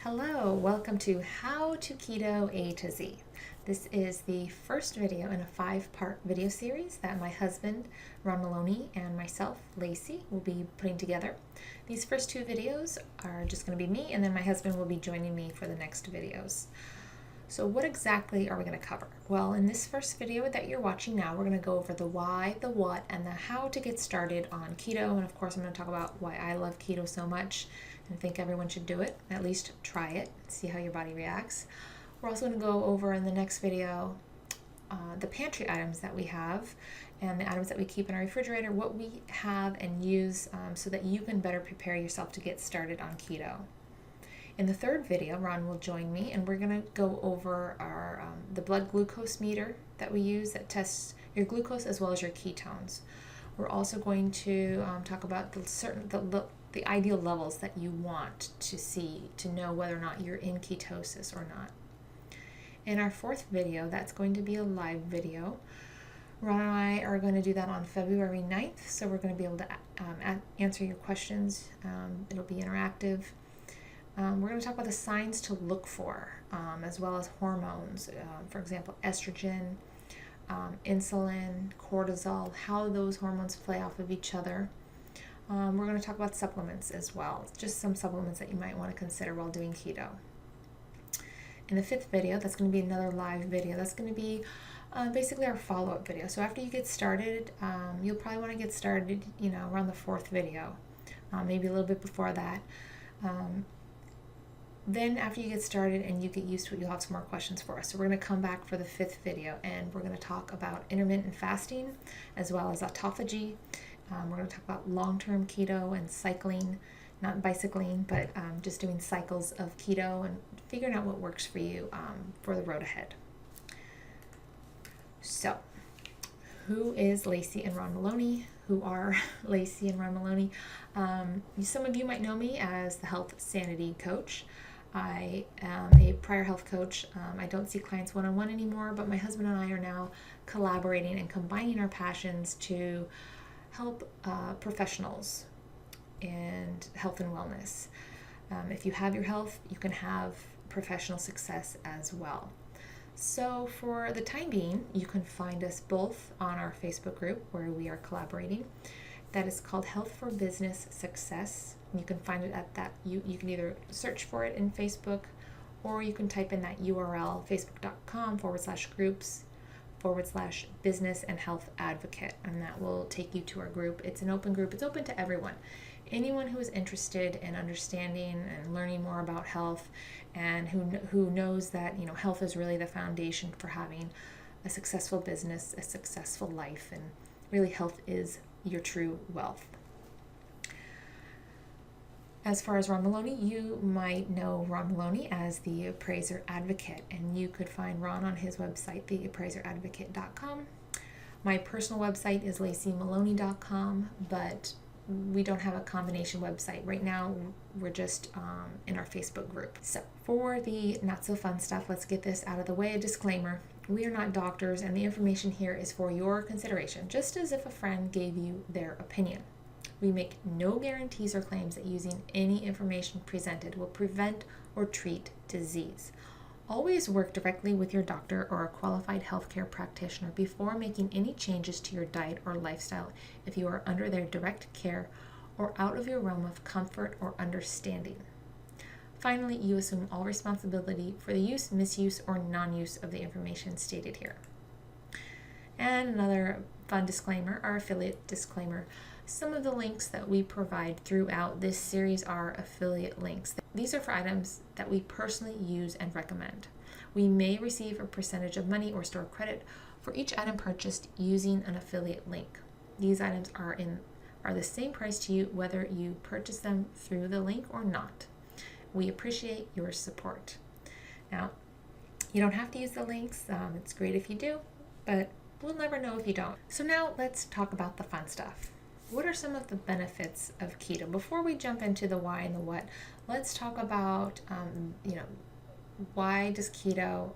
Hello, welcome to How to Keto A to Z. This is the first video in a 5-part video series that my husband, Ron Maloney, and myself, Laci, will be putting together. These first 2 videos are just going to be me, and then my husband will be joining me for the next videos. So what exactly are we going to cover? Well, in this first video that you're watching now, we're going to go over the why, the what, and the how to get started on keto. And of course, I'm going to talk about why I love keto so much and think everyone should do it, at least try it, see how your body reacts. We're also going to go over in the next video the pantry items that we have and the items that we keep in our refrigerator, what we have and use so that you can better prepare yourself to get started on keto. In the third video, Ron will join me, and we're going to go over our the blood glucose meter that we use that tests your glucose as well as your ketones. We're also going to talk about the ideal levels that you want to see to know whether or not you're in ketosis or not. In our fourth video, that's going to be a live video. Ron and I are going to do that on February 9th, so we're going to be able to answer your questions. It'll be interactive. We're going to talk about the signs to look for, as well as hormones, for example, estrogen, insulin, cortisol, how those hormones play off of each other. We're going to talk about supplements as well, just some supplements that you might want to consider while doing keto. In the fifth video, that's going to be another live video. That's going to be basically our follow-up video. So after you get started, you'll probably want to get started, around the fourth video, maybe a little bit before that. Then after you get started and you get used to it, you'll have some more questions for us. So we're going to come back for the fifth video, and we're going to talk about intermittent fasting as well as autophagy. We're going to talk about long-term keto and cycling, not bicycling, but just doing cycles of keto and figuring out what works for you for the road ahead. So, who is Laci and Ron Maloney? Who are Laci and Ron Maloney? Some of you might know me as the Health Sanity Coach. I am a prior health coach. I don't see clients one-on-one anymore, but my husband and I are now collaborating and combining our passions to help professionals and health and wellness. If you have your health, you can have professional success as well. So for the time being, you can find us both on our Facebook group where we are collaborating. That is called Health for Business Success. You can find it at that. You can either search for it in Facebook, or you can type in that URL, facebook.com/groups/business and health advocate, and that will take you to our group. It's an open group. It's open to everyone. Anyone who is interested in understanding and learning more about health, and who knows that health is really the foundation for having a successful business, a successful life, and really health is your true wealth. As far as Ron Maloney, you might know Ron Maloney as the Appraiser Advocate, and you could find Ron on his website, theappraiseradvocate.com. My personal website is lacimaloney.com, but we don't have a combination website. Right now, we're just in our Facebook group. So for the not so fun stuff, let's get this out of the way. A disclaimer, we are not doctors, and the information here is for your consideration, just as if a friend gave you their opinion. We make no guarantees or claims that using any information presented will prevent or treat disease. Always work directly with your doctor or a qualified healthcare practitioner before making any changes to your diet or lifestyle if you are under their direct care or out of your realm of comfort or understanding. Finally, you assume all responsibility for the use, misuse, or non-use of the information stated here. And another fun disclaimer, our affiliate disclaimer. Some of the links that we provide throughout this series are affiliate links. These are for items that we personally use and recommend. We may receive a percentage of money or store credit for each item purchased using an affiliate link. These items are the same price to you whether you purchase them through the link or not. We appreciate your support. Now, you don't have to use the links. It's great if you do, but we'll never know if you don't. So now let's talk about the fun stuff. What are some of the benefits of keto? Before we jump into the why and the what, let's talk about, why does keto,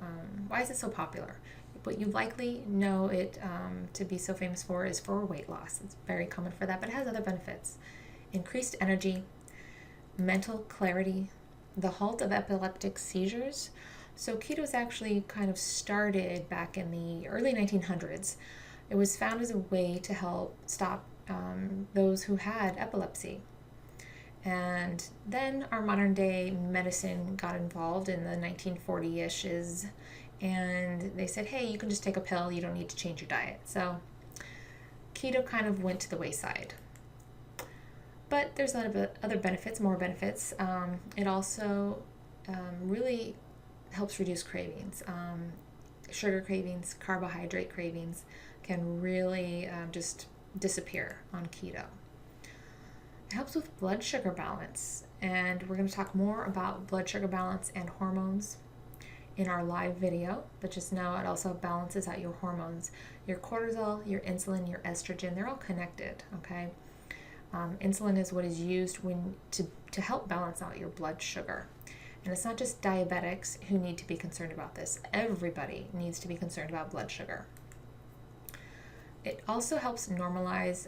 why is it so popular? What you likely know it to be so famous for is for weight loss. It's very common for that, but it has other benefits. Increased energy, mental clarity, the halt of epileptic seizures. So keto is actually kind of started back in the early 1900s. It was found as a way to help stop those who had epilepsy. And then our modern day medicine got involved in the 1940-ishes, and they said, hey, you can just take a pill, you don't need to change your diet. So keto kind of went to the wayside. But there's a lot of other benefits, more benefits. It also really helps reduce cravings. Sugar cravings, carbohydrate cravings can really just disappear on keto. It helps with blood sugar balance, and we're going to talk more about blood sugar balance and hormones in our live video, but just know it also balances out your hormones. Your cortisol, your insulin, your estrogen, they're all connected, okay? Insulin is what is used to help balance out your blood sugar. And it's not just diabetics who need to be concerned about this. Everybody needs to be concerned about blood sugar. It also helps normalize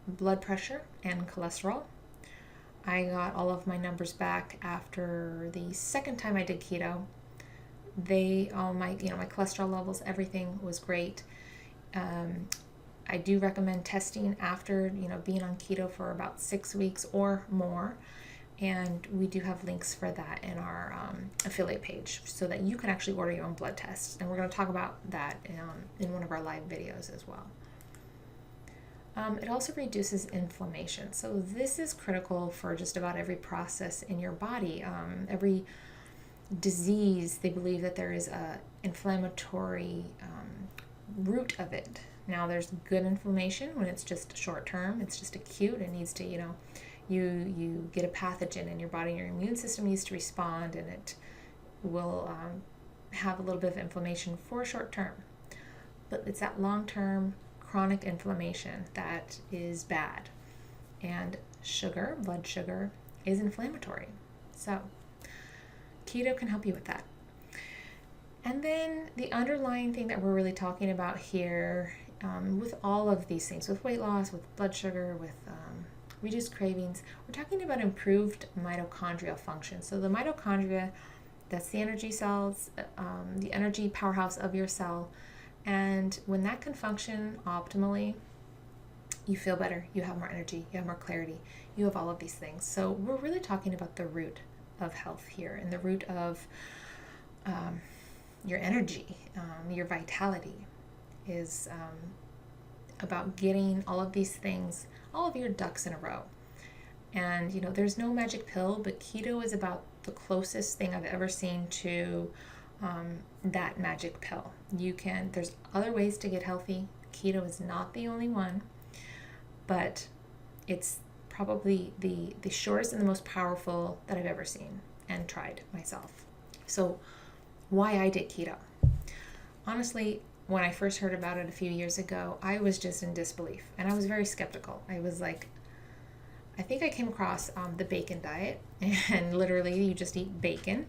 blood pressure and cholesterol. I got all of my numbers back after the second time I did keto. My cholesterol levels, everything was great. I do recommend testing after being on keto for about 6 weeks or more, and we do have links for that in our affiliate page so that you can actually order your own blood tests, and we're going to talk about that in one of our live videos as well. It also reduces inflammation. So this is critical for just about every process in your body. Every disease, they believe that there is a inflammatory root of it. Now, there's good inflammation when it's just short term. It's just acute. It needs to, you get a pathogen in your body, and your immune system needs to respond, and it will have a little bit of inflammation for short term. But it's that long term chronic inflammation that is bad. And sugar, blood sugar, is inflammatory. So keto can help you with that. And then the underlying thing that we're really talking about here with all of these things, with weight loss, with blood sugar, with reduced cravings, we're talking about improved mitochondrial function. So the mitochondria, that's the energy cells, the energy powerhouse of your cell. And when that can function optimally, you feel better, you have more energy, you have more clarity, you have all of these things. So we're really talking about the root of health here, and the root of your energy, your vitality is about getting all of these things, all of your ducks in a row. And there's no magic pill, but keto is about the closest thing I've ever seen to that magic pill. There's other ways to get healthy. Keto is not the only one, but it's probably the shortest and the most powerful that I've ever seen and tried myself. So why I did keto. Honestly, when I first heard about it a few years ago, I was just in disbelief, and I was very skeptical. I was like, I think I came across the bacon diet, and literally you just eat bacon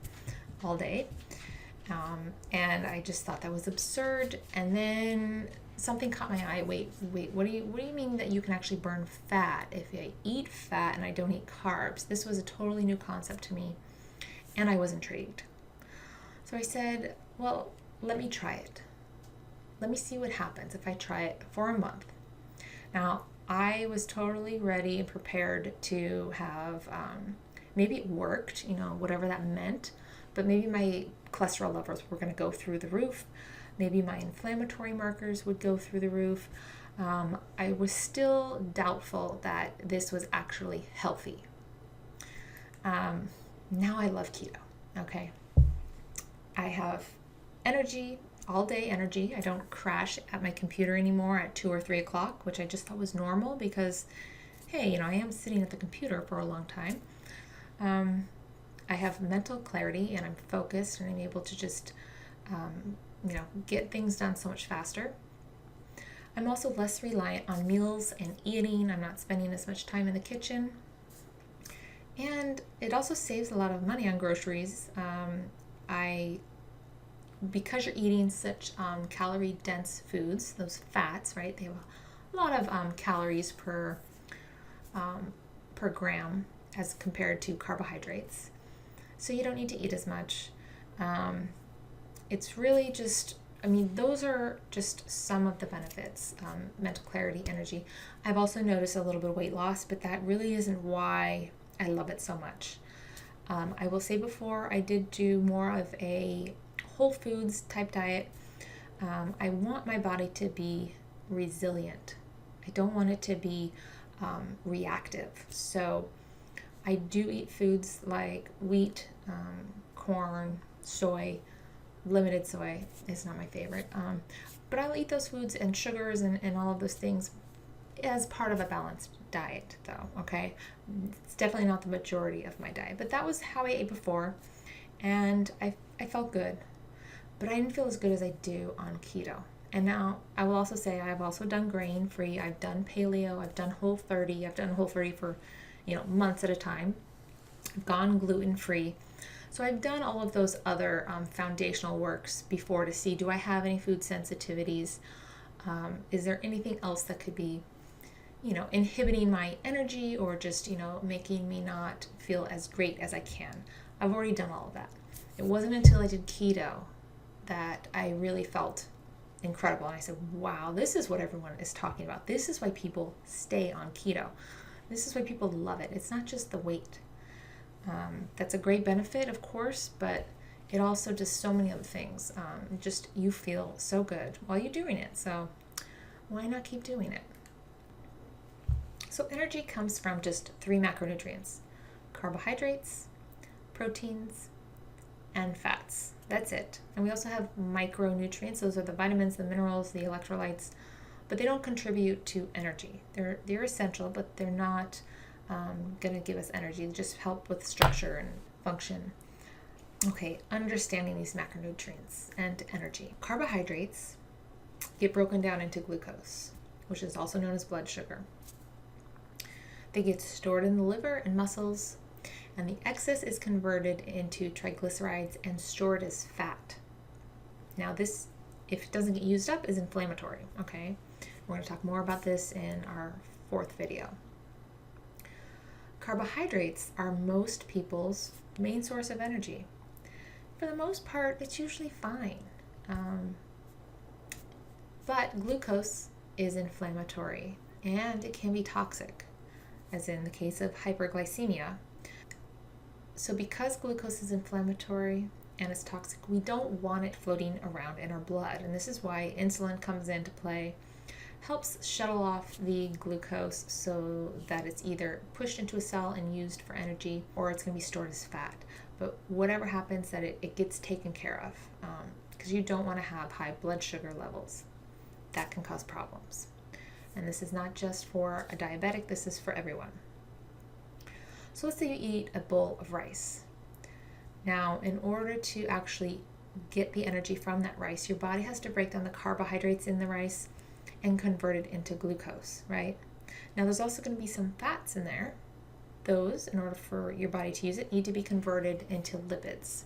all day. And I just thought that was absurd. And then something caught my eye. Wait, what do you mean that you can actually burn fat if I eat fat and I don't eat carbs? This was a totally new concept to me, and I was intrigued. So I said, well, let me try it. Let me see what happens if I try it for a month. Now, I was totally ready and prepared to have, maybe it worked, whatever that meant, but maybe my cholesterol levels were going to go through the roof. Maybe my inflammatory markers would go through the roof. I was still doubtful that this was actually healthy. Now I love keto, okay? I have energy, all day energy. I don't crash at my computer anymore at 2 or 3 o'clock, which I just thought was normal because, hey, I am sitting at the computer for a long time. I have mental clarity, and I'm focused, and I'm able to just, get things done so much faster. I'm also less reliant on meals and eating. I'm not spending as much time in the kitchen. And it also saves a lot of money on groceries. Because you're eating such calorie-dense foods, those fats, right? They have a lot of calories per gram as compared to carbohydrates. so you don't need to eat as much. It's really just, those are just some of the benefits. Mental clarity, energy. I've also noticed a little bit of weight loss, but that really isn't why I love it so much. I will say before, I did do more of a whole foods type diet. I want my body to be resilient. I don't want it to be reactive. So I do eat foods like wheat, corn, soy. Limited soy is not my favorite. But I'll eat those foods and sugars and all of those things as part of a balanced diet, though, okay? It's definitely not the majority of my diet. But that was how I ate before, and I felt good. But I didn't feel as good as I do on keto. And now I will also say I've also done grain-free. I've done paleo. I've done Whole30. I've done Whole30 for, months at a time. I've gone gluten-free. So I've done all of those other foundational works before to see, do I have any food sensitivities? Is there anything else that could be, inhibiting my energy or just, making me not feel as great as I can? I've already done all of that. It wasn't until I did keto that I really felt incredible. And I said, wow, this is what everyone is talking about. This is why people stay on keto. This is why people love it. It's not just the weight. That's a great benefit, of course, but it also does so many other things. Just you feel so good while you're doing it. So why not keep doing it? So energy comes from just 3 macronutrients: carbohydrates, proteins, and fats. That's it. And we also have micronutrients. Those are the vitamins, the minerals, the electrolytes, but they don't contribute to energy. They're essential, but they're not going to give us energy. They just help with structure and function. Okay, understanding these macronutrients and energy. Carbohydrates get broken down into glucose, which is also known as blood sugar. They get stored in the liver and muscles, and the excess is converted into triglycerides and stored as fat. Now this, if it doesn't get used up, is inflammatory, okay? We're going to talk more about this in our 4th video. Carbohydrates are most people's main source of energy. For the most part, it's usually fine. But glucose is inflammatory and it can be toxic, as in the case of hyperglycemia. So because glucose is inflammatory and it's toxic, we don't want it floating around in our blood. And this is why insulin comes into play, helps shuttle off the glucose so that it's either pushed into a cell and used for energy, or it's going to be stored as fat. But whatever happens, that it gets taken care of, because you don't want to have high blood sugar levels. That can cause problems. And this is not just for a diabetic, this is for everyone. So let's say you eat a bowl of rice. Now, in order to actually get the energy from that rice, your body has to break down the carbohydrates in the rice and convert it into glucose, right? Now, there's also going to be some fats in there. Those, in order for your body to use it, need to be converted into lipids.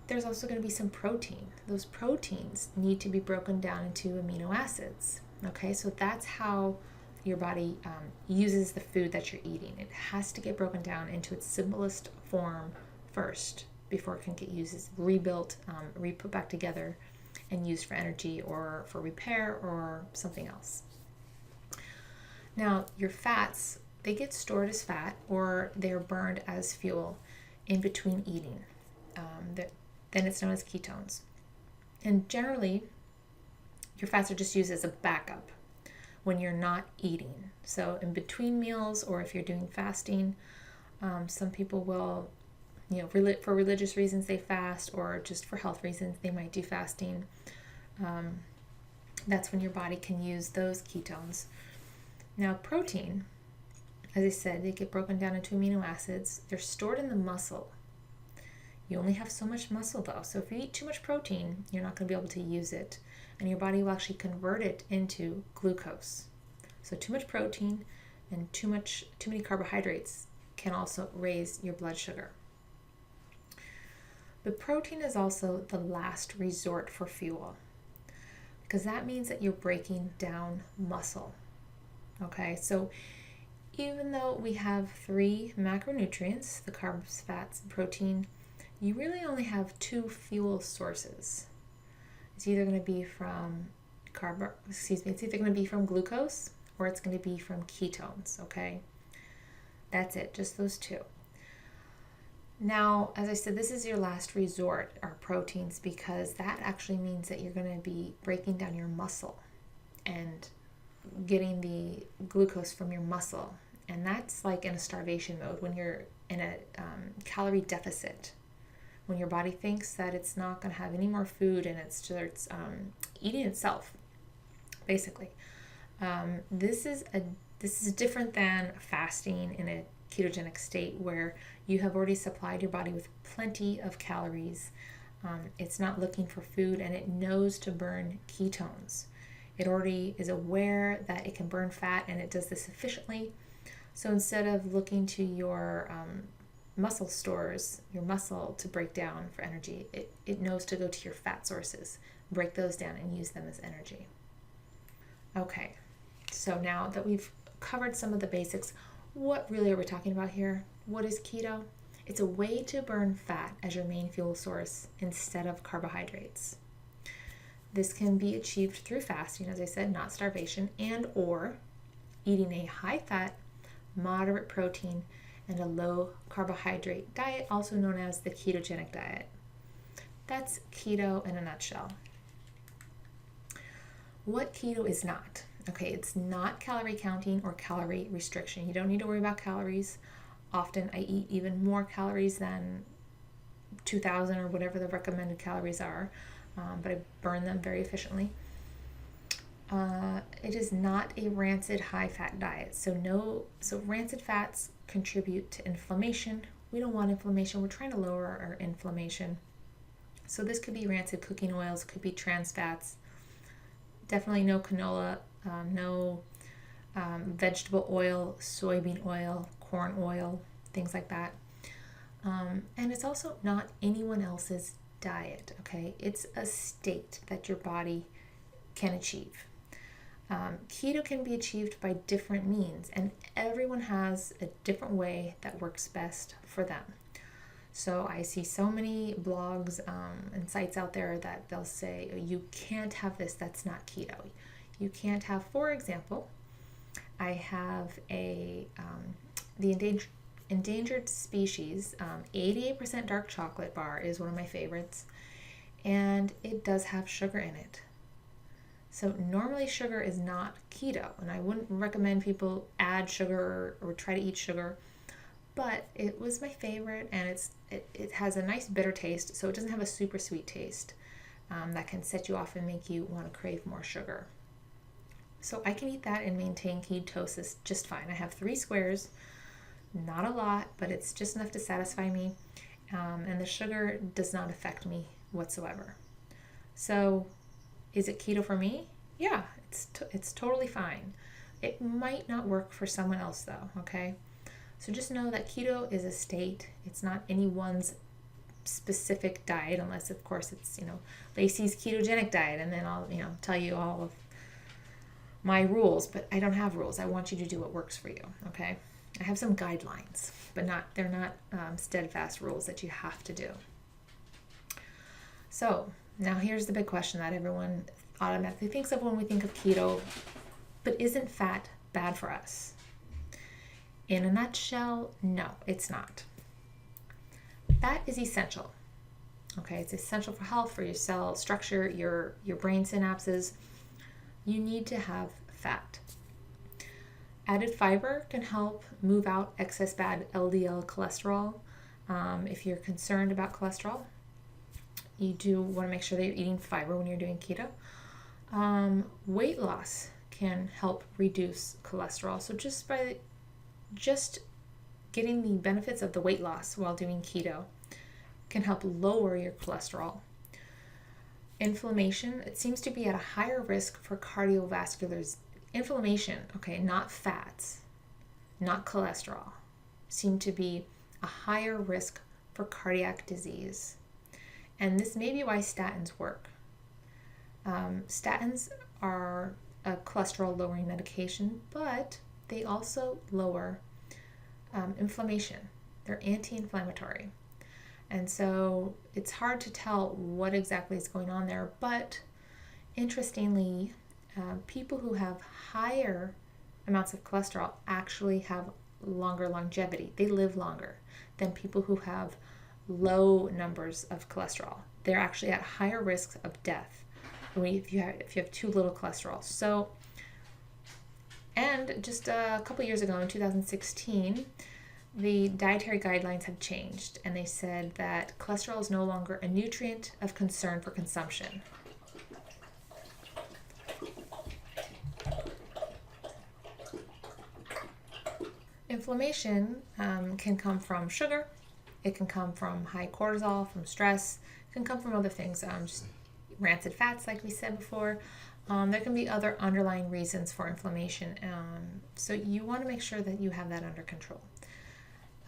There's also going to be some protein. Those proteins need to be broken down into amino acids, okay? So that's how your body uses the food that you're eating. It has to get broken down into its simplest form first before it can get used as rebuilt, re-put back together and used for energy or for repair or something else. Now, your fats, they get stored as fat or they're burned as fuel in between eating. Then it's known as ketones. And generally, your fats are just used as a backup when you're not eating. So in between meals, or if you're doing fasting, some people will, for religious reasons they fast, or just for health reasons they might do fasting. That's when your body can use those ketones. Now protein, as I said, they get broken down into amino acids. They're stored in the muscle. You only have so much muscle though, so if you eat too much protein, you're not going to be able to use it, and your body will actually convert it into glucose. So too much protein and too many carbohydrates can also raise your blood sugar. But protein is also the last resort for fuel, because that means that you're breaking down muscle. Okay, so Even though we have 3 macronutrients, the carbs, fats, and protein, you really only have 2 fuel sources. It's either going to be from it's either going to be from glucose or it's going to be from ketones, okay? That's it, just those 2. Now, as I said, this is your last resort, our proteins, because that actually means that you're going to be breaking down your muscle and getting the glucose from your muscle. And that's like in a starvation mode, when you're in a calorie deficit, when your body thinks that it's not going to have any more food and it starts eating itself, basically. This is different than fasting in a ketogenic state where you have already supplied your body with plenty of calories. It's not looking for food, and it knows to burn ketones. It already is aware that it can burn fat, and it does this efficiently. So instead of looking to your muscle stores, your muscle to break down for energy, it knows to go to your fat sources, break those down, and use them as energy. Okay, so now that we've covered some of the basics, what really are we talking about here? What is keto? It's a way to burn fat as your main fuel source instead of carbohydrates. This can be achieved through fasting, as I said, not starvation, and or eating a high-fat, moderate protein, and a low carbohydrate diet, also known as the ketogenic diet. That's keto in a nutshell. What keto is not. Okay, it's not calorie counting or calorie restriction. You don't need to worry about calories. Often I eat even more calories than 2,000 or whatever the recommended calories are, but I burn them very efficiently. It is not a rancid high-fat diet. So rancid fats contribute to inflammation. We don't want inflammation. We're trying to lower our inflammation. So this could be rancid cooking oils, could be trans fats. Definitely no canola, no vegetable oil, soybean oil, corn oil, things like that. And it's also not anyone else's diet, okay? It's a state that your body can achieve. Keto can be achieved by different means, and everyone has a different way that works best for them. So I see so many blogs and sites out there that they'll say, you can't have this, that's not keto. You can't have, for example, I have the endangered species 88% dark chocolate bar is one of my favorites, and it does have sugar in it. So normally sugar is not keto, and I wouldn't recommend people add sugar or try to eat sugar, but it was my favorite, and it has a nice bitter taste, so it doesn't have a super sweet taste that can set you off and make you want to crave more sugar. So I can eat that and maintain ketosis just fine. I have 3 squares, not a lot, but it's just enough to satisfy me, and the sugar does not affect me whatsoever. So is it keto for me? Yeah, it's totally fine. It might not work for someone else though, okay? So just know that keto is a state. It's not anyone's specific diet, unless of course it's, Laci's ketogenic diet, and then I'll, tell you all of my rules, but I don't have rules. I want you to do what works for you, okay? I have some guidelines, but they're not steadfast rules that you have to do. So now here's the big question that everyone automatically thinks of when we think of keto, but isn't fat bad for us? In a nutshell, no, it's not. Fat is essential. Okay, it's essential for health, for your cell structure, your brain synapses. You need to have fat. Added fiber can help move out excess bad LDL cholesterol. If you're concerned about cholesterol, you do want to make sure that you're eating fiber when you're doing keto. Weight loss can help reduce cholesterol. So just getting the benefits of the weight loss while doing keto can help lower your cholesterol. Inflammation, it seems to be at a higher risk for cardiovascular inflammation, okay, not fats, not cholesterol, seem to be a higher risk for cardiac disease. And this may be why statins work. Statins are a cholesterol lowering medication, but they also lower inflammation. They're anti-inflammatory. And so it's hard to tell what exactly is going on there. But interestingly, people who have higher amounts of cholesterol actually have longer longevity. They live longer than people who have low numbers of cholesterol. They're actually at higher risk of death if you have too little cholesterol. So, and just a couple years ago in 2016, the dietary guidelines had changed, and they said that cholesterol is no longer a nutrient of concern for consumption. Inflammation can come from sugar. It can come from high cortisol, from stress. It can come from other things, just rancid fats, like we said before. There can be other underlying reasons for inflammation. So you want to make sure that you have that under control.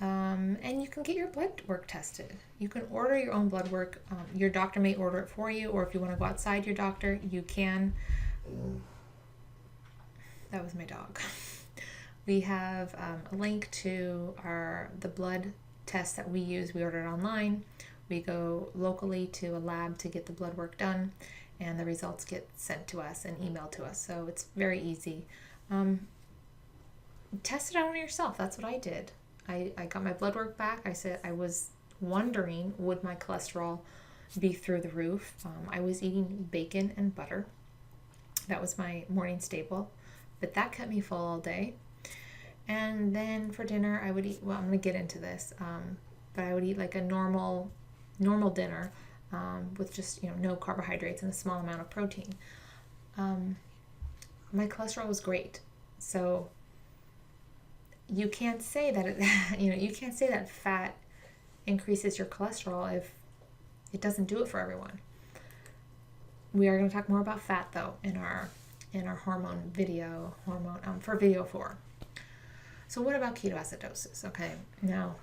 And you can get your blood work tested. You can order your own blood work. Your doctor may order it for you, or if you want to go outside your doctor, you can. That was my dog. We have a link to the blood tests that we use. We order it online. We go locally to a lab to get the blood work done, and the results get sent to us and emailed to us. So it's very easy. Test it out on yourself. That's what I did. I got my blood work back. I said I was wondering, would my cholesterol be through the roof? I was eating bacon and butter. That was my morning staple, but that kept me full all day. And then for dinner, I would eat, well, I'm going to get into this, but I would eat like a normal dinner with just, no carbohydrates and a small amount of protein. My cholesterol was great. So you can't say that, you can't say that fat increases your cholesterol if it doesn't do it for everyone. We are going to talk more about fat though in our hormone for video 4. So what about ketoacidosis? Okay, now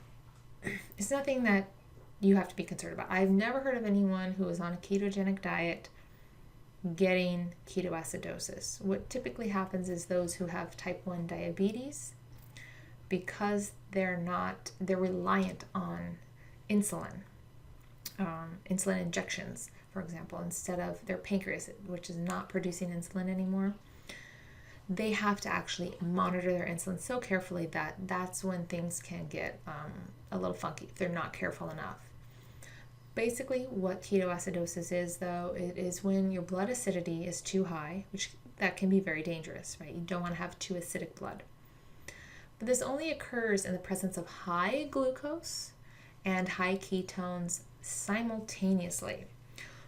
it's nothing that you have to be concerned about. I've never heard of anyone who is on a ketogenic diet getting ketoacidosis. What typically happens is those who have type 1 diabetes, because they're reliant on insulin injections, for example, instead of their pancreas, which is not producing insulin anymore. They have to actually monitor their insulin so carefully that that's when things can get a little funky if they're not careful enough. Basically, what ketoacidosis is, though, it is when your blood acidity is too high, which that can be very dangerous, right? You don't want to have too acidic blood. But this only occurs in the presence of high glucose and high ketones simultaneously.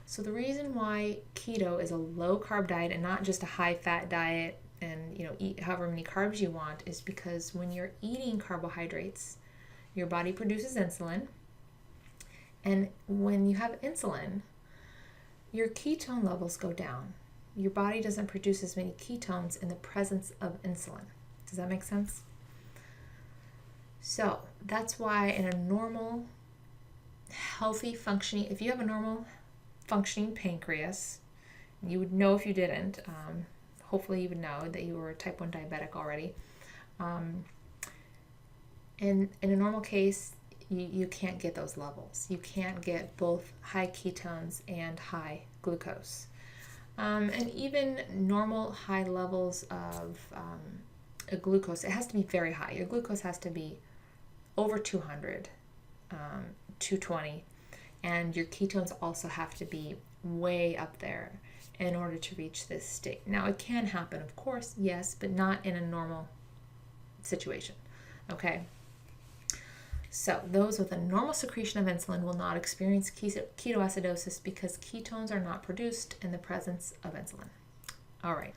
So the reason why keto is a low-carb diet and not just a high-fat diet and eat however many carbs you want is because when you're eating carbohydrates, your body produces insulin, and when you have insulin, your ketone levels go down. Your body doesn't produce as many ketones in the presence of insulin. Does that make sense? So that's why in a normal, healthy functioning, if you have a normal functioning pancreas, you would know if you didn't, hopefully you would know that you were type 1 diabetic already. In a normal case, you can't get those levels. You can't get both high ketones and high glucose. And even normal high levels of glucose, it has to be very high. Your glucose has to be over 200, 220, and your ketones also have to be way up there in order to reach this state. Now, it can happen, of course, yes, but not in a normal situation, okay? So those with a normal secretion of insulin will not experience ketoacidosis because ketones are not produced in the presence of insulin. All right,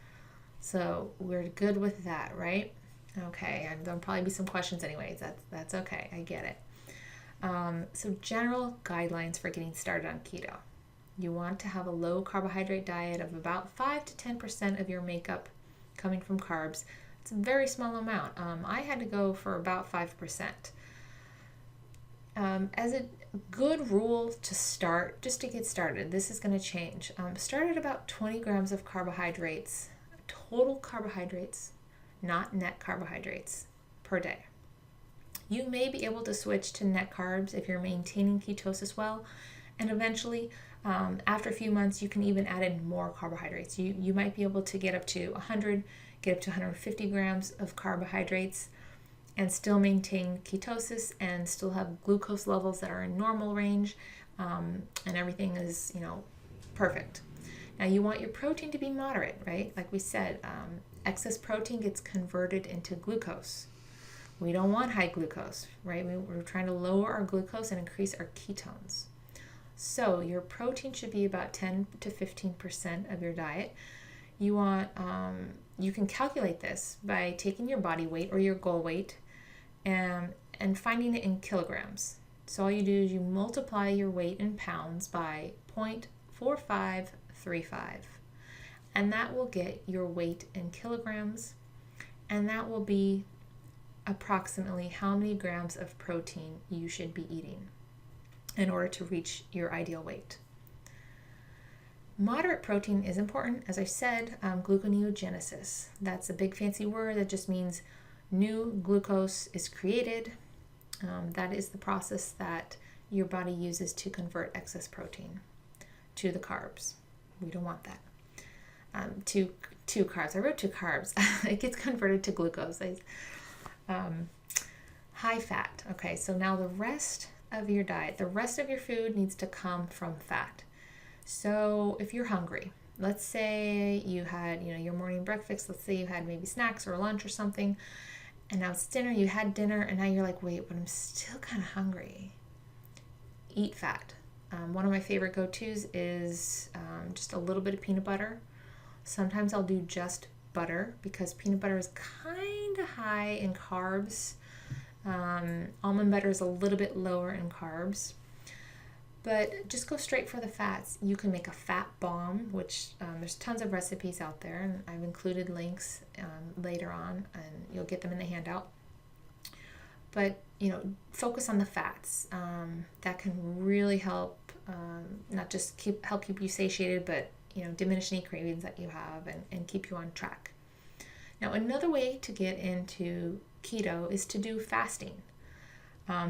so we're good with that, right? Okay, and there'll probably be some questions anyways. That's okay, I get it. So general guidelines for getting started on keto. You want to have a low carbohydrate diet of about 5 to 10% of your makeup coming from carbs. It's a very small amount. I had to go for about 5%. As a good rule to start, just to get started, this is going to change. Start at about 20 grams of carbohydrates, total carbohydrates not net carbohydrates, per day. You may be able to switch to net carbs if you're maintaining ketosis well, and eventually, after a few months, you can even add in more carbohydrates. You might be able to get up to 100, get up to 150 grams of carbohydrates and still maintain ketosis and still have glucose levels that are in normal range, and everything is, perfect. Now you want your protein to be moderate, right? Like we said, excess protein gets converted into glucose. We don't want high glucose, right? We're trying to lower our glucose and increase our ketones. So your protein should be about 10 to 15% of your diet. You want, you can calculate this by taking your body weight or your goal weight and finding it in kilograms. So all you do is you multiply your weight in pounds by 0.4535, and that will get your weight in kilograms, and that will be approximately how many grams of protein you should be eating in order to reach your ideal weight. Moderate protein is important. As I said, gluconeogenesis. That's a big fancy word that just means new glucose is created. That is the process that your body uses to convert excess protein to the carbs. We don't want that. To carbs. I wrote to carbs. It gets converted to glucose. High fat. Okay, so now the rest of your diet, the rest of your food needs to come from fat. So if you're hungry, let's say you had, your morning breakfast, let's say you had maybe snacks or lunch or something, and now it's dinner, you had dinner, and now you're like, wait, but I'm still kind of hungry. Eat fat. One of my favorite go-tos is just a little bit of peanut butter. Sometimes I'll do just butter because peanut butter is kind of high in carbs. Almond butter is a little bit lower in carbs. But just go straight for the fats. You can make a fat bomb, which there's tons of recipes out there, and I've included links later on, and you'll get them in the handout. But, focus on the fats. That can really help, not just help keep you satiated, but, diminish any cravings that you have and keep you on track. Now, another way to get into keto is to do fasting.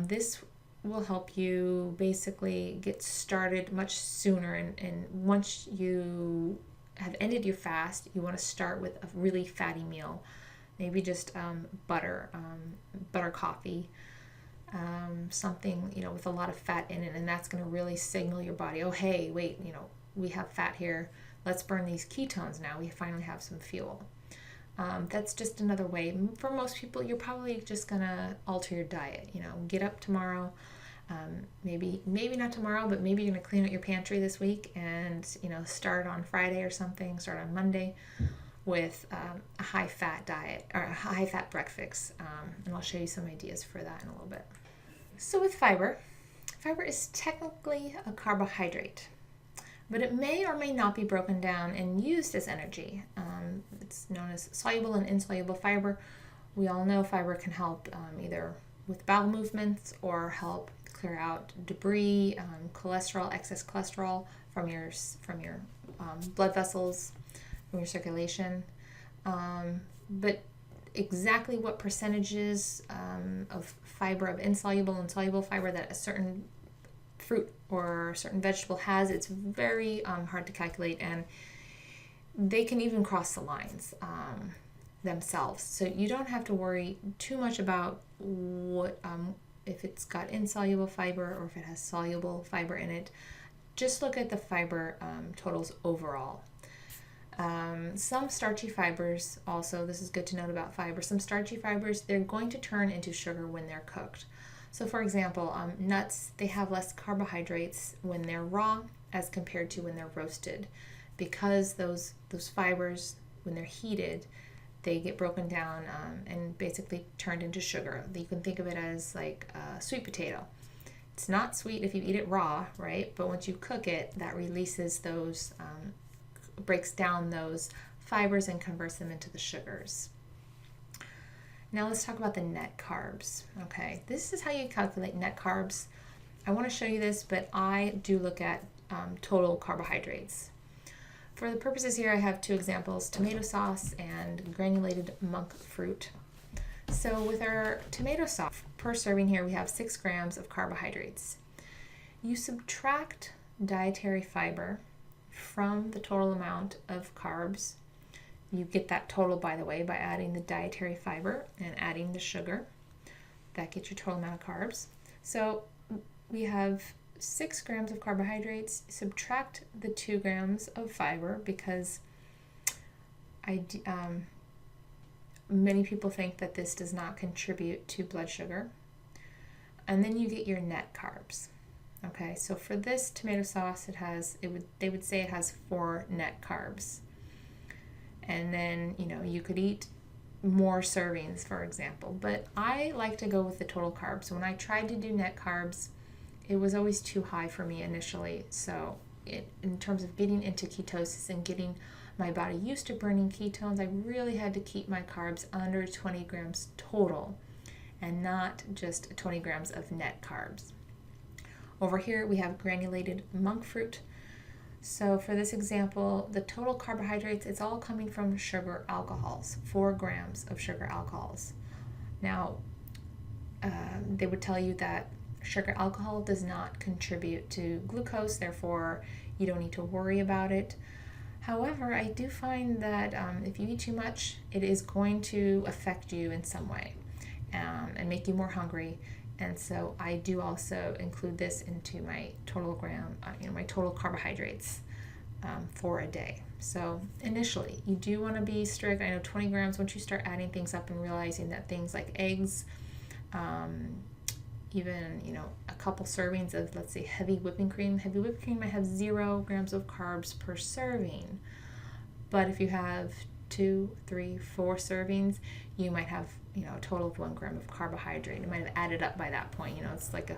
This will help you basically get started much sooner, and once you have ended your fast, you want to start with a really fatty meal, maybe just butter coffee, something with a lot of fat in it, and that's going to really signal your body, oh hey, wait, we have fat here, let's burn these ketones now, we finally have some fuel. That's just another way. For most people, you're probably just gonna alter your diet. Get up tomorrow, maybe not tomorrow, but maybe you're gonna clean out your pantry this week, and start on Friday or something. Start on Monday with a high fat diet or a high fat breakfast, and I'll show you some ideas for that in a little bit. So with fiber is technically a carbohydrate, but it may or may not be broken down and used as energy. It's known as soluble and insoluble fiber. We all know fiber can help either with bowel movements or help clear out debris, cholesterol, excess cholesterol from your blood vessels, from your circulation. But exactly what percentages of fiber, of insoluble and soluble fiber that a certain fruit or a certain vegetable has, it's very hard to calculate, and they can even cross the lines themselves. So you don't have to worry too much about what if it's got insoluble fiber or if it has soluble fiber in it. Just look at the fiber totals overall. Some starchy fibers also, this is good to note about fiber, some starchy fibers, they're going to turn into sugar when they're cooked. So for example, nuts, they have less carbohydrates when they're raw as compared to when they're roasted, because those fibers, when they're heated, they get broken down and basically turned into sugar. You can think of it as like a sweet potato. It's not sweet if you eat it raw, right? But once you cook it, that releases those, breaks down those fibers and converts them into the sugars. Now let's talk about the net carbs. Okay, this is how you calculate net carbs. I want to show you this, but I do look at total carbohydrates. For the purposes here, I have two examples, tomato sauce and granulated monk fruit. So with our tomato sauce, per serving here, we have 6 grams of carbohydrates. You subtract dietary fiber from the total amount of carbs. You get that total, by the way, by adding the dietary fiber and adding the sugar. That gets your total amount of carbs. So we have 6 grams of carbohydrates, subtract the 2 grams of fiber, because many people think that this does not contribute to blood sugar. And then you get your net carbs. Okay, so for this tomato sauce, they would say it has 4 net carbs. And then, you could eat more servings, for example. But I like to go with the total carbs. When I tried to do net carbs, it was always too high for me initially. So in terms of getting into ketosis and getting my body used to burning ketones, I really had to keep my carbs under 20 grams total and not just 20 grams of net carbs. Over here, we have granulated monk fruit. So for this example, the total carbohydrates, it's all coming from sugar alcohols, 4 grams of sugar alcohols. Now, they would tell you that sugar alcohol does not contribute to glucose, therefore you don't need to worry about it. However, I do find that if you eat too much, it is going to affect you in some way and make you more hungry. And so I do also include this into my total my total carbohydrates for a day. So initially, you do want to be strict. I know 20 grams, once you start adding things up and realizing that things like eggs, even, a couple servings of, let's say, heavy whipping cream. Heavy whipping cream might have 0 grams of carbs per serving. But if you have 2, 3, 4 servings, you might have, a total of 1 gram of carbohydrate. It might have added up by that point. It's like a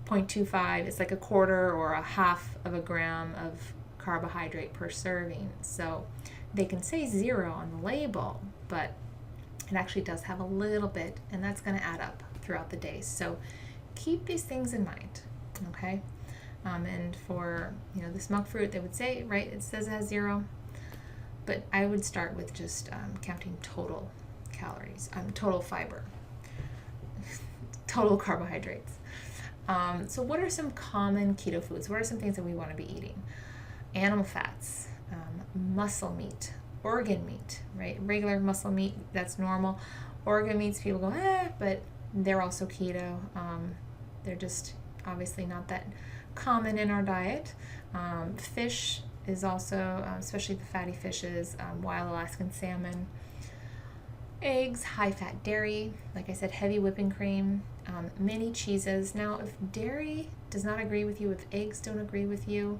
0.25, it's like a quarter or a half of a gram of carbohydrate per serving. So they can say 0 on the label, but it actually does have a little bit, and that's going to add up throughout the day. So keep these things in mind, okay? And for, this monk fruit, they would say, right, it says it has 0, but I would start with just counting total calories, total fiber, total carbohydrates. So what are some common keto foods? What are some things that we want to be eating? Animal fats, muscle meat, organ meat, right? Regular muscle meat, that's normal. Organ meats, people go, but they're also keto. They're just obviously not that common in our diet. Fish is also, especially the fatty fishes, wild Alaskan salmon. Eggs, high-fat dairy, like I said, heavy whipping cream, many cheeses. Now, if dairy does not agree with you, if eggs don't agree with you,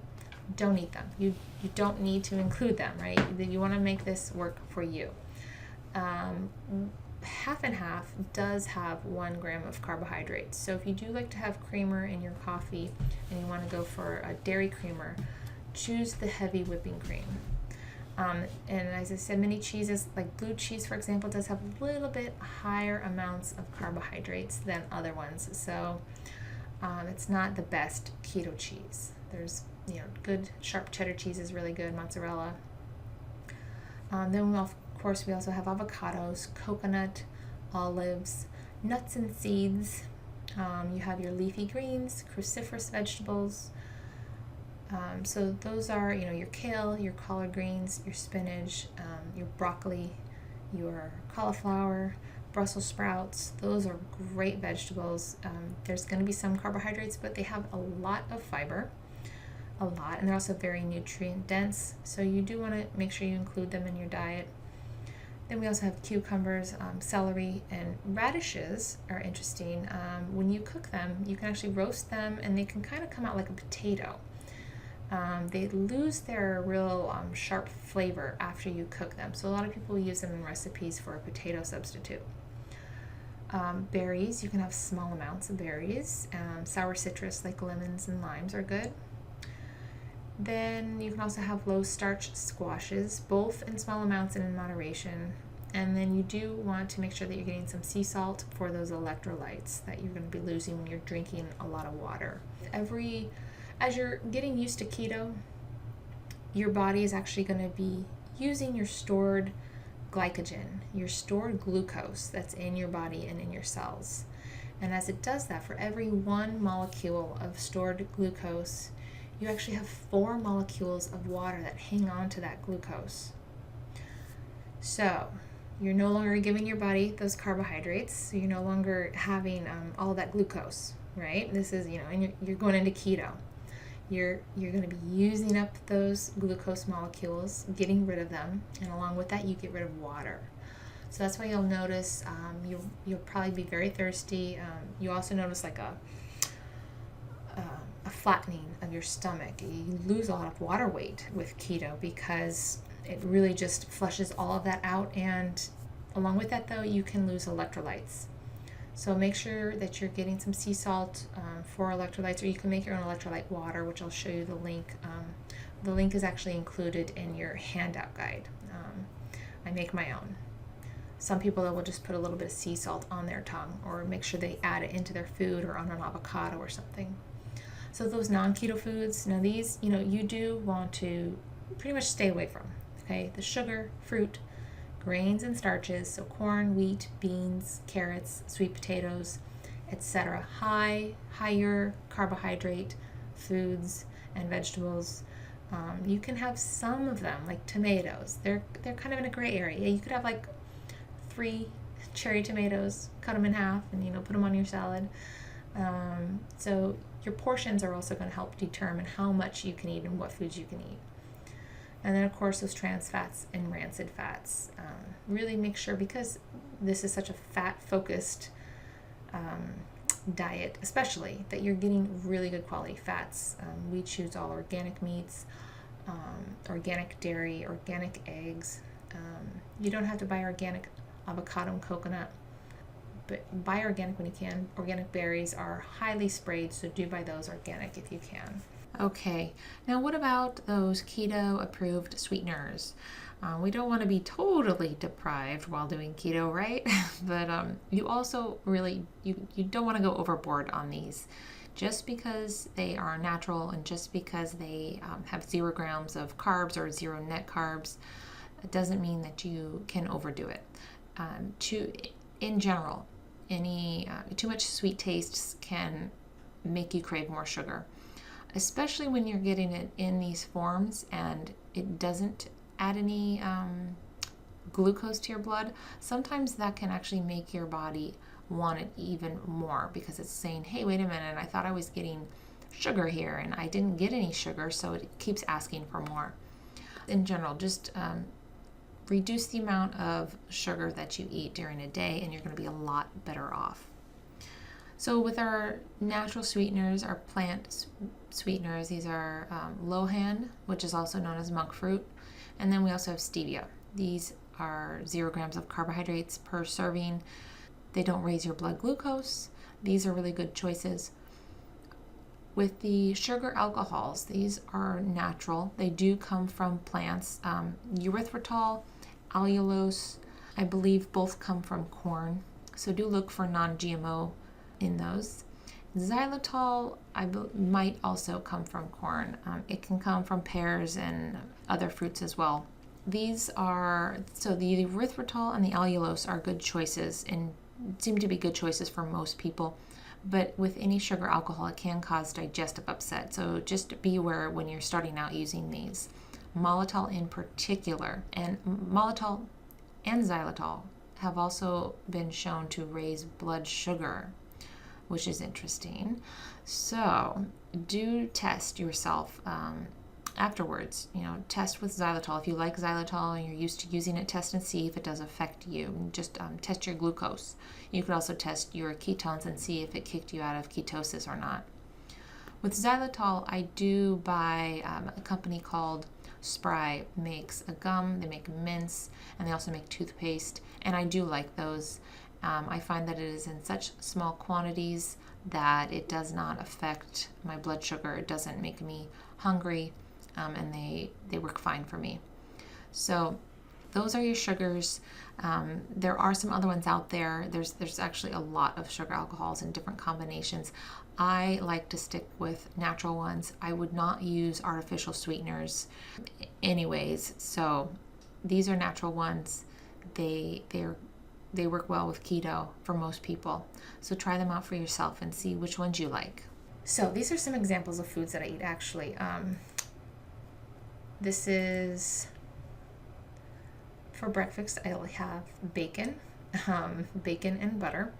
don't eat them. You don't need to include them, right? You want to make this work for you. Half and half does have 1 gram of carbohydrates. So if you do like to have creamer in your coffee and you want to go for a dairy creamer, choose the heavy whipping cream. And as I said, many cheeses, like blue cheese, for example, does have a little bit higher amounts of carbohydrates than other ones. So it's not the best keto cheese. There's, good sharp cheddar cheese is really good, mozzarella. Then of course we also have avocados, coconut, olives, nuts and seeds. You have your leafy greens, cruciferous vegetables. So those are, your kale, your collard greens, your spinach, your broccoli, your cauliflower, Brussels sprouts. Those are great vegetables. There's going to be some carbohydrates, but they have a lot of fiber, and they're also very nutrient dense. So you do want to make sure you include them in your diet. Then we also have cucumbers, celery, and radishes are interesting. When you cook them, you can actually roast them, and they can kind of come out like a potato. They lose their real sharp flavor after you cook them. So a lot of people use them in recipes for a potato substitute. Berries, you can have small amounts of berries. Sour citrus like lemons and limes are good. Then you can also have low starch squashes, both in small amounts and in moderation. And then you do want to make sure that you're getting some sea salt for those electrolytes that you're going to be losing when you're drinking a lot of water. As you're getting used to keto, your body is actually going to be using your stored glycogen, your stored glucose that's in your body and in your cells. And as it does that, for every 1 molecule of stored glucose, you actually have 4 molecules of water that hang on to that glucose. So you're no longer giving your body those carbohydrates, so you're no longer having all that glucose, right? This is, and you're going into keto. You're going to be using up those glucose molecules, getting rid of them, and along with that, you get rid of water. So that's why you'll notice you'll probably be very thirsty. You also notice like a flattening of your stomach. You lose a lot of water weight with keto because it really just flushes all of that out, and along with that, though, you can lose electrolytes. So make sure that you're getting some sea salt for electrolytes, or you can make your own electrolyte water, which I'll show you the link. The link is actually included in your handout guide. I make my own. Some people will just put a little bit of sea salt on their tongue, or make sure they add it into their food or on an avocado or something. So those non-keto foods, now these, you do want to pretty much stay away from. Okay, the sugar, fruit, grains and starches, so corn, wheat, beans, carrots, sweet potatoes, etc. Higher carbohydrate foods and vegetables. You can have some of them, like tomatoes. They're kind of in a gray area. You could have like 3 cherry tomatoes, cut them in half, and put them on your salad. So your portions are also going to help determine how much you can eat and what foods you can eat. And then, of course, those trans fats and rancid fats. Really make sure, because this is such a fat-focused diet, especially, that you're getting really good quality fats. We choose all organic meats, organic dairy, organic eggs. You don't have to buy organic avocado and coconut, but buy organic when you can. Organic berries are highly sprayed, so do buy those organic if you can. Okay, now what about those keto-approved sweeteners? We don't want to be totally deprived while doing keto, right? But you also really, you don't want to go overboard on these. Just because they are natural and just because they have 0 grams of carbs or 0 net carbs, it doesn't mean that you can overdo it. In general, too much sweet tastes can make you crave more sugar, especially when you're getting it in these forms and it doesn't add any glucose to your blood. Sometimes that can actually make your body want it even more, because it's saying, hey, wait a minute, I thought I was getting sugar here and I didn't get any sugar, so it keeps asking for more. In general, just reduce the amount of sugar that you eat during a day and you're going to be a lot better off. So with our natural sweeteners, our plant sweeteners, these are lohan, which is also known as monk fruit, and then we also have stevia. These are 0 grams of carbohydrates per serving. They don't raise your blood glucose. These are really good choices. With the sugar alcohols, these are natural. They do come from plants. Erythritol, allulose, I believe both come from corn. So do look for non-GMO in those. Xylitol might also come from corn. It can come from pears and other fruits as well. These are, so the erythritol and the allulose are good choices and seem to be good choices for most people. But with any sugar alcohol, it can cause digestive upset. So just be aware when you're starting out using these. Maltitol in particular, and maltitol and xylitol have also been shown to raise blood sugar, which is interesting. So do test yourself afterwards. Test with xylitol. If you like xylitol and you're used to using it, test and see if it does affect you. Just test your glucose. You could also test your ketones and see if it kicked you out of ketosis or not. With xylitol, I do buy a company called Spry makes a gum, they make mints, and they also make toothpaste, and I do like those. I find that it is in such small quantities that it does not affect my blood sugar. It doesn't make me hungry, and they work fine for me. So those are your sugars. There are some other ones out there. There's actually a lot of sugar alcohols in different combinations. I like to stick with natural ones. I would not use artificial sweeteners anyways. So these are natural ones. They work well with keto for most people. So try them out for yourself and see which ones you like. So these are some examples of foods that I eat actually. This is for breakfast. I'll have bacon, bacon and butter.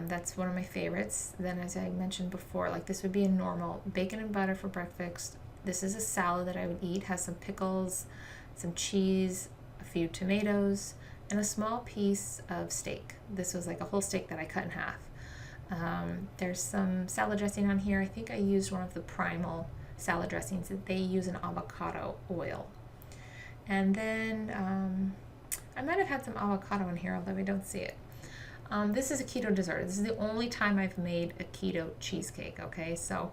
That's one of my favorites. Then, as I mentioned before, like this would be a normal bacon and butter for breakfast. This is a salad that I would eat. Has some pickles, some cheese, a few tomatoes, and a small piece of steak. This was like a whole steak that I cut in half. There's some salad dressing on here. I think I used one of the Primal salad dressings. They use an avocado oil. And then I might have had some avocado in here, although I don't see it. This is a keto dessert. This is the only time I've made a keto cheesecake, okay? So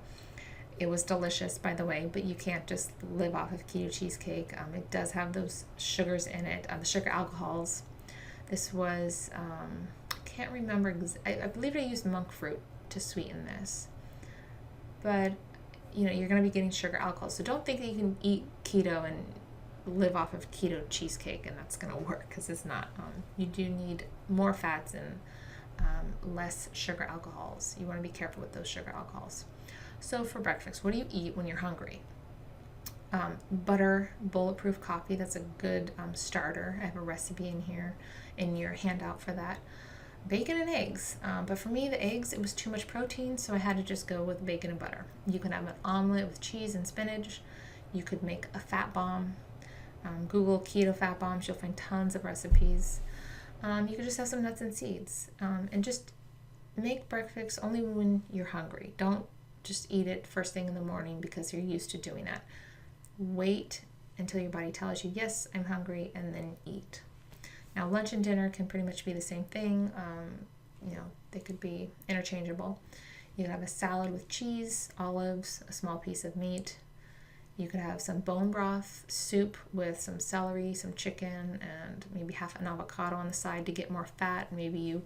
it was delicious, by the way, but you can't just live off of keto cheesecake. It does have those sugars in it, the sugar alcohols. This was, I can't remember, I believe I used monk fruit to sweeten this. But, you know, you're going to be getting sugar alcohol. So don't think that you can eat keto and live off of keto cheesecake and that's going to work, because it's not. You do need more fats and less sugar alcohols. You want to be careful with those sugar alcohols. So for breakfast, what do you eat when you're hungry? Butter, bulletproof coffee, that's a good starter. I have a recipe in here in your handout for that. Bacon and eggs, but for me the eggs, it was too much protein, so I had to just go with bacon and butter. You can have an omelet with cheese and spinach. You could make a fat bomb. Google keto fat bombs, you'll find tons of recipes. You could just have some nuts and seeds, and just make breakfast only when you're hungry. Don't just eat it first thing in the morning because you're used to doing that. Wait until your body tells you, yes, I'm hungry, and then eat. Now, lunch and dinner can pretty much be the same thing. You know, they could be interchangeable. You could have a salad with cheese, olives, a small piece of meat. You could have some bone broth soup with some celery, some chicken, and maybe half an avocado on the side to get more fat. Maybe you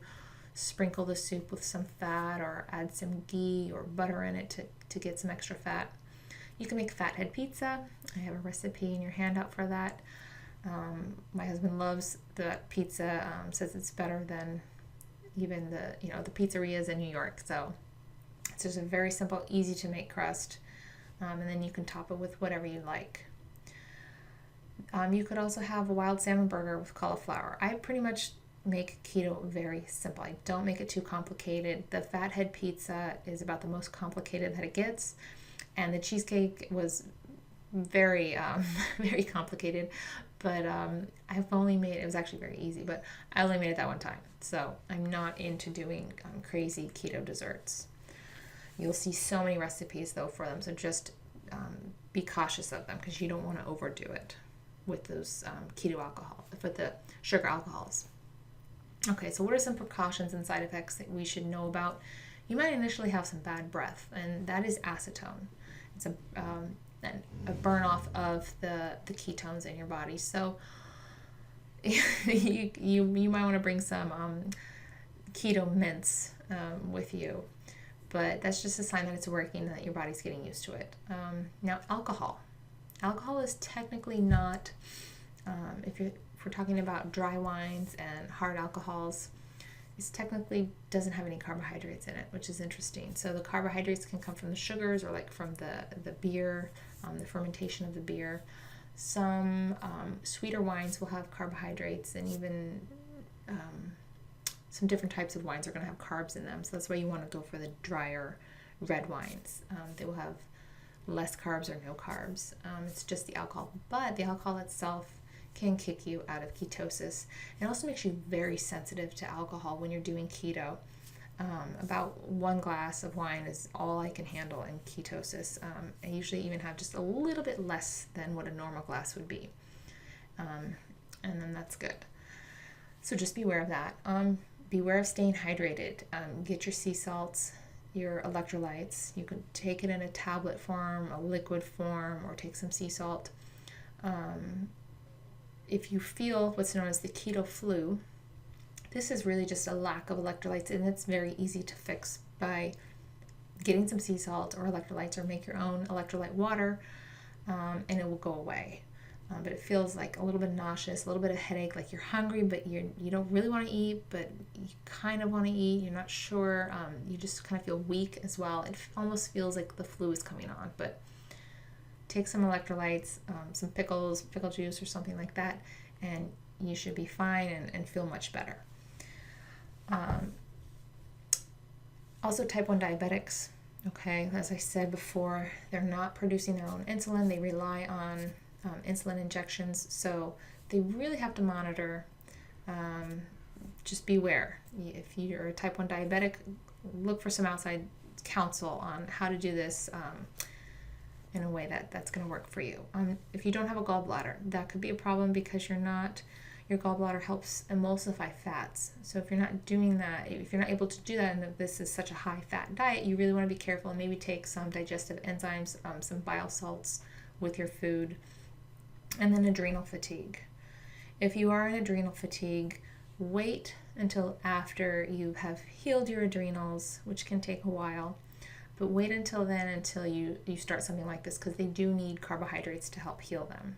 sprinkle the soup with some fat or add some ghee or butter in it to get some extra fat. You can make fathead pizza. I have a recipe in your handout for that. My husband loves the pizza, says it's better than even the pizzerias in New York. So it's just a very simple, easy to make crust. And then you can top it with whatever you like. You could also have a wild salmon burger with cauliflower. I pretty much make keto very simple. I don't make it too complicated. The fathead pizza is about the most complicated that it gets. And the cheesecake was very, very complicated. But I've only made, it was actually very easy, but I only made it that one time. So I'm not into doing crazy keto desserts. You'll see so many recipes though for them, so just be cautious of them because you don't want to overdo it with those keto alcohol, with the sugar alcohols. Okay, so what are some precautions and side effects that we should know about? You might initially have some bad breath, and that is acetone. It's a burn off of the ketones in your body. So you might want to bring some keto mints with you. But that's just a sign that it's working, that your body's getting used to it. Now, alcohol. Alcohol is technically not, if we're talking about dry wines and hard alcohols, it technically doesn't have any carbohydrates in it, which is interesting. So the carbohydrates can come from the sugars or like from the beer, the fermentation of the beer. Some sweeter wines will have carbohydrates, and even some different types of wines are going to have carbs in them. So that's why you want to go for the drier red wines. They will have less carbs or no carbs. It's just the alcohol. But the alcohol itself can kick you out of ketosis. It also makes you very sensitive to alcohol when you're doing keto. About 1 glass of wine is all I can handle in ketosis. I usually even have just a little bit less than what a normal glass would be. And then that's good. So just beware of that. Beware of staying hydrated. Get your sea salts, your electrolytes. You can take it in a tablet form, a liquid form, or take some sea salt. If you feel what's known as the keto flu, this is really just a lack of electrolytes, and it's very easy to fix by getting some sea salt or electrolytes, or make your own electrolyte water, and it will go away. But it feels like a little bit nauseous, a little bit of headache, like you're hungry, but you don't really want to eat, but you kind of want to eat. You're not sure. You just kind of feel weak as well. It almost feels like the flu is coming on. But take some electrolytes, some pickle juice or something like that, and you should be fine and feel much better. Also, type 1 diabetics. Okay, as I said before, they're not producing their own insulin. They rely on insulin injections, so they really have to monitor. Just beware. If you're a type 1 diabetic, look for some outside counsel on how to do this in a way that's going to work for you. If you don't have a gallbladder, that could be a problem because your gallbladder helps emulsify fats. So if you're not doing that, if you're not able to do that, and this is such a high fat diet, you really want to be careful and maybe take some digestive enzymes, some bile salts with your food. And then adrenal fatigue. If you are in adrenal fatigue, wait until after you have healed your adrenals, which can take a while. But wait until then, until you start something like this, because they do need carbohydrates to help heal them.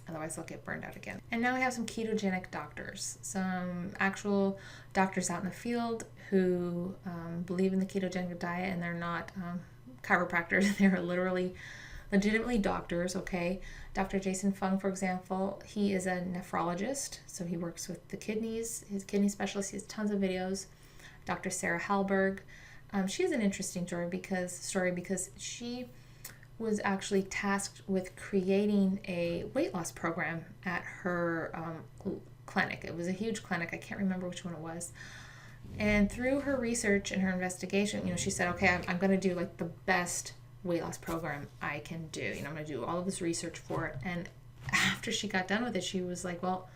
Otherwise, they'll get burned out again. And now we have some ketogenic doctors, some actual doctors out in the field who believe in the ketogenic diet, and they're not chiropractors. They're legitimately doctors, okay? Dr. Jason Fung, for example, he is a nephrologist, so he works with the kidneys. He's a kidney specialist. He has tons of videos. Dr. Sarah Hallberg, she has an interesting story because she was actually tasked with creating a weight loss program at her clinic. It was a huge clinic. I can't remember which one it was. And through her research and her investigation, she said, okay, I'm going to do like the best weight loss program I can do. I'm going to do all of this research for it. And after she got done with it, she was like, well,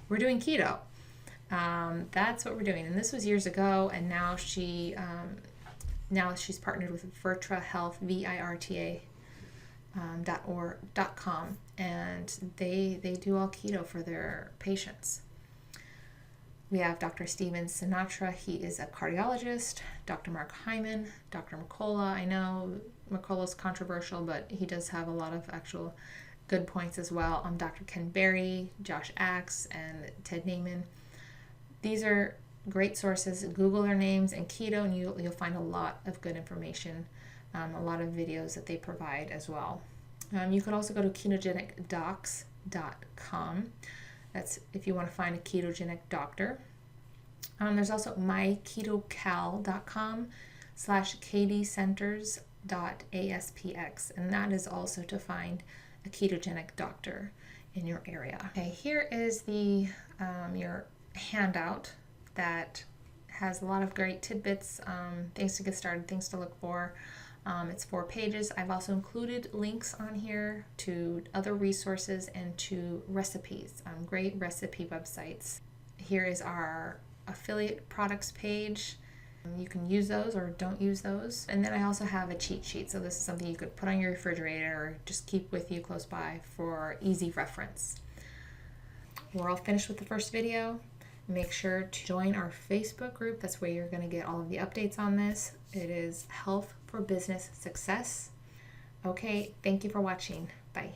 we're doing keto. That's what we're doing. And this was years ago. And now she's partnered with Virta Health, virta.com, and they do all keto for their patients. We have Dr. Steven Sinatra. He is a cardiologist. Dr. Mark Hyman, Dr. McCullough. I know McCullough's controversial, but he does have a lot of actual good points as well. Dr. Ken Berry, Josh Axe, and Ted Naiman. These are great sources. Google their names and keto, and you'll find a lot of good information, a lot of videos that they provide as well. You could also go to ketogenicdocs.com. That's if you want to find a ketogenic doctor. There's also myketocal.com/kdcenters.aspx, and that is also to find a ketogenic doctor in your area. Okay, here is the your handout that has a lot of great tidbits, things to get started, things to look for. It's 4 pages. I've also included links on here to other resources and to recipes, great recipe websites. Here is our affiliate products page. You can use those or don't use those. And then I also have a cheat sheet. So this is something you could put on your refrigerator or just keep with you close by for easy reference. We're all finished with the first video. Make sure to join our Facebook group. That's where you're going to get all of the updates on this. It is Health for Business Success. Okay, thank you for watching. Bye.